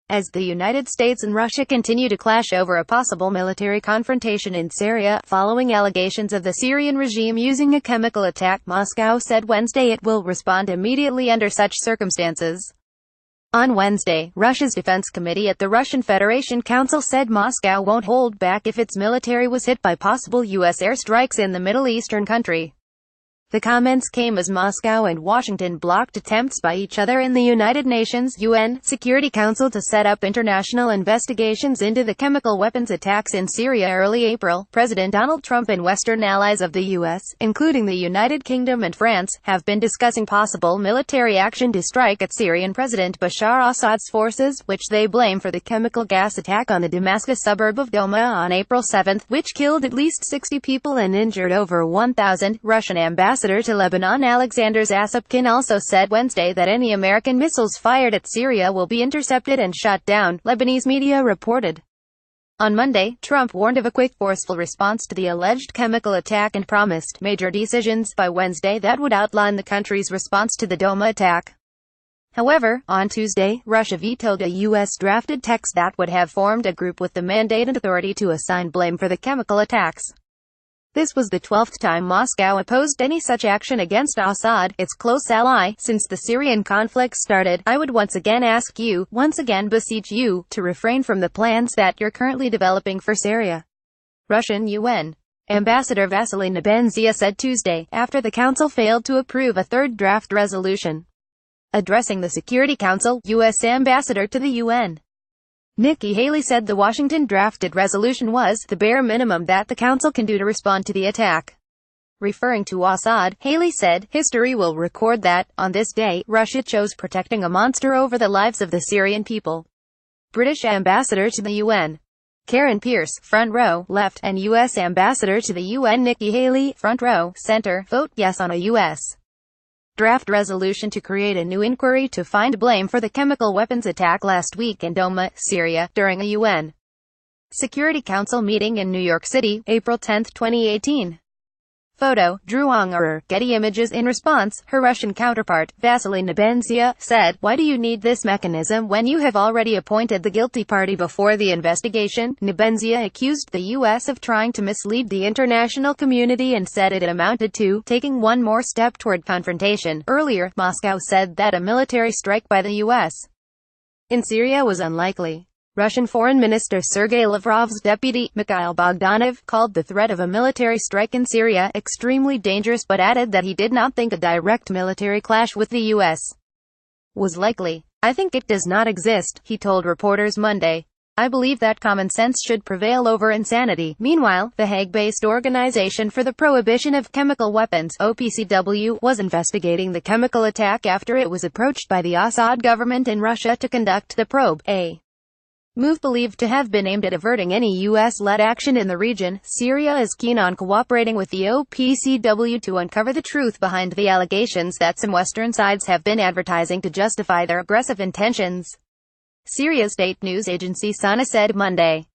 As the United States and Russia continue to clash over a possible military confrontation in Syria, following allegations of the Syrian regime using a chemical attack, Moscow said Wednesday it will respond immediately under such circumstances. On Wednesday, Russia's Defense Committee at the Russian Federation Council said Moscow won't hold back if its military was hit by possible U.S. airstrikes in the Middle Eastern country. The comments came as Moscow and Washington blocked attempts by each other in the United Nations UN Security Council to set up international investigations into the chemical weapons attacks in Syria early April. President Donald Trump and Western allies of the U.S., including the United Kingdom and France, have been discussing possible military action to strike at Syrian President Bashar Assad's forces, which they blame for the chemical gas attack on the Damascus suburb of Douma on April 7, which killed at least 60 people and injured over 1,000. Russian Ambassador to Lebanon Alexander Zasypkin also said Wednesday that any American missiles fired at Syria will be intercepted and shot down, Lebanese media reported. On Monday, Trump warned of a quick, forceful response to the alleged chemical attack and promised major decisions by Wednesday that would outline the country's response to the Douma attack. However, on Tuesday, Russia vetoed a U.S.-drafted text that would have formed a group with the mandate and authority to assign blame for the chemical attacks. This was the 12th time Moscow opposed any such action against Assad, its close ally, since the Syrian conflict started. I would once again ask you, once again beseech you, to refrain from the plans that you're currently developing for Syria. Russian UN Ambassador Vasily Nebenzia said Tuesday, after the Council failed to approve a third draft resolution. Addressing the Security Council, U.S. Ambassador to the UN Nikki Haley said the Washington drafted resolution was the bare minimum that the Council can do to respond to the attack. Referring to Assad, Haley said, history will record that, on this day, Russia chose protecting a monster over the lives of the Syrian people. British Ambassador to the UN Karen Pierce, front row, left, and U.S. Ambassador to the UN Nikki Haley, front row, center, vote yes on a U.S. draft resolution to create a new inquiry to find blame for the chemical weapons attack last week in Douma, Syria, during a UN Security Council meeting in New York City, April 10, 2018. Photo, Drew Ungerer, Getty Images. In response, her Russian counterpart, Vasily Nebenzia, said, "Why do you need this mechanism when you have already appointed the guilty party before the investigation?" Nebenzia accused the U.S. of trying to mislead the international community and said it amounted to taking one more step toward confrontation. Earlier, Moscow said that a military strike by the U.S. in Syria was unlikely. Russian Foreign Minister Sergei Lavrov's deputy, Mikhail Bogdanov, called the threat of a military strike in Syria extremely dangerous but added that he did not think a direct military clash with the U.S. was likely. "I think it does not exist," he told reporters Monday. "I believe that common sense should prevail over insanity." Meanwhile, the Hague-based Organization for the Prohibition of Chemical Weapons, OPCW, was investigating the chemical attack after it was approached by the Assad government in Russia to conduct the probe, a move believed to have been aimed at averting any U.S.-led action in the region. Syria is keen on cooperating with the OPCW to uncover the truth behind the allegations that some Western sides have been advertising to justify their aggressive intentions, Syria's state news agency SANA said Monday.